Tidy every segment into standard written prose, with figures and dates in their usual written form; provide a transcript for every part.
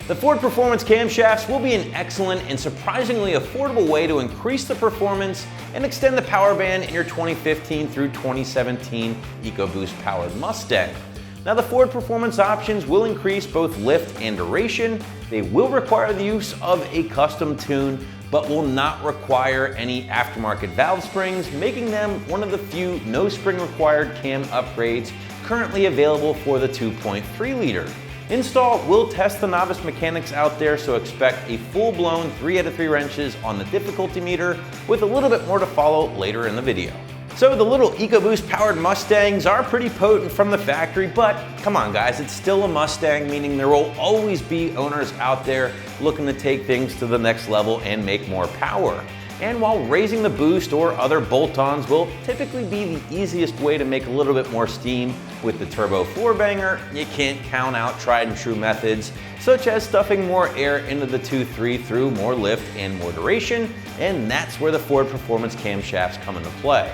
The Ford Performance camshafts will be an excellent and surprisingly affordable way to increase the performance and extend the power band in your 2015 through 2017 EcoBoost powered Mustang. Now, the Ford Performance options will increase both lift and duration. They will require the use of a custom tune, but will not require any aftermarket valve springs, making them one of the few no spring required cam upgrades currently available for the 2.3 liter. Install will test the novice mechanics out there, so expect a full-blown 3 out of 3 wrenches on the difficulty meter, with a little bit more to follow later in the video. So the little EcoBoost powered Mustangs are pretty potent from the factory, but come on guys, it's still a Mustang, meaning there will always be owners out there looking to take things to the next level and make more power. And while raising the boost or other bolt-ons will typically be the easiest way to make a little bit more steam with the turbo 4-banger, you can't count out tried and true methods, such as stuffing more air into the 2.3 through more lift and more duration, and that's where the Ford Performance camshafts come into play.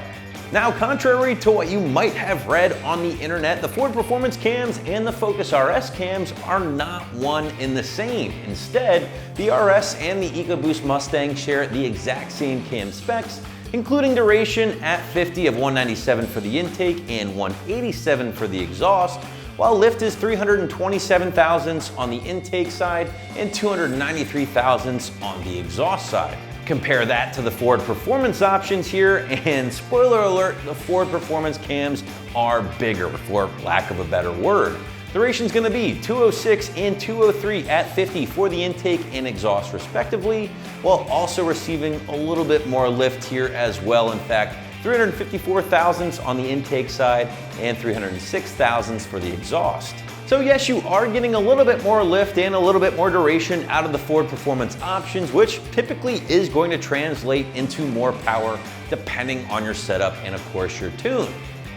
Now, contrary to what you might have read on the internet, the Ford Performance cams and the Focus RS cams are not one and the same. Instead, the RS and the EcoBoost Mustang share the exact same cam specs, including duration at 50 of 197 for the intake and 187 for the exhaust, while lift is 327 thousandths on the intake side and 293 thousandths on the exhaust side. Compare that to the Ford Performance options here, and spoiler alert, the Ford Performance cams are bigger, for lack of a better word. Duration's gonna be 206 and 203 at 50 for the intake and exhaust respectively, while also receiving a little bit more lift here as well. In fact, 354 thousandths on the intake side and 306 thousandths for the exhaust. So yes, you are getting a little bit more lift and a little bit more duration out of the Ford Performance options, which typically is going to translate into more power depending on your setup and of course your tune.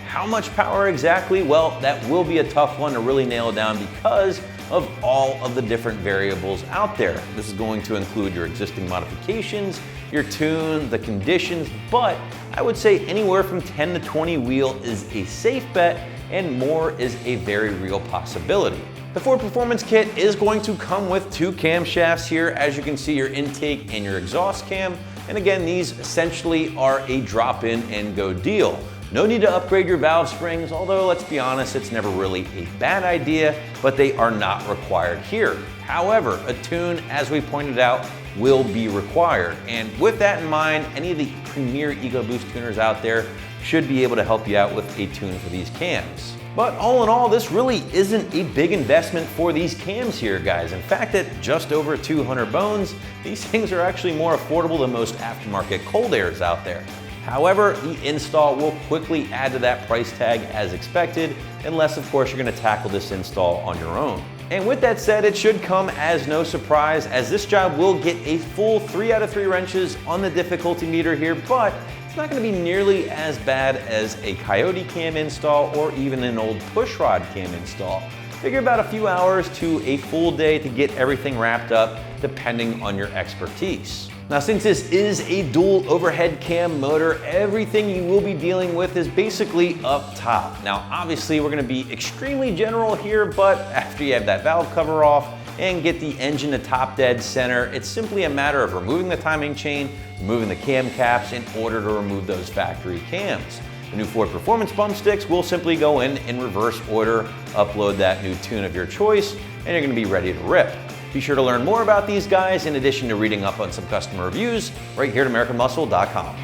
How much power exactly? Well, that will be a tough one to really nail down because of all of the different variables out there. This is going to include your existing modifications, your tune, the conditions, but I would say anywhere from 10 to 20 wheel is a safe bet, and more is a very real possibility. The Ford Performance kit is going to come with 2 camshafts here, as you can see, your intake and your exhaust cam. And again, these essentially are a drop-in and go deal. No need to upgrade your valve springs, although let's be honest, it's never really a bad idea, but they are not required here. However, a tune, as we pointed out, will be required. And with that in mind, any of the premier EcoBoost tuners out there should be able to help you out with a tune for these cams. But all in all, this really isn't a big investment for these cams here, guys. In fact, at just over 200 bones, these things are actually more affordable than most aftermarket cold airs out there. However, the install will quickly add to that price tag as expected, unless of course you're gonna tackle this install on your own. And with that said, it should come as no surprise, as this job will get a full 3 out of 3 wrenches on the difficulty meter here, but it's not gonna be nearly as bad as a Coyote cam install or even an old pushrod cam install. Figure about a few hours to a full day to get everything wrapped up, depending on your expertise. Now, since this is a dual overhead cam motor, everything you will be dealing with is basically up top. Now, obviously, we're gonna be extremely general here, but after you have that valve cover off and get the engine to top dead center, it's simply a matter of removing the timing chain, removing the cam caps in order to remove those factory cams. The new Ford Performance bump sticks will simply go in reverse order, upload that new tune of your choice, and you're gonna be ready to rip. Be sure to learn more about these guys in addition to reading up on some customer reviews right here at AmericanMuscle.com.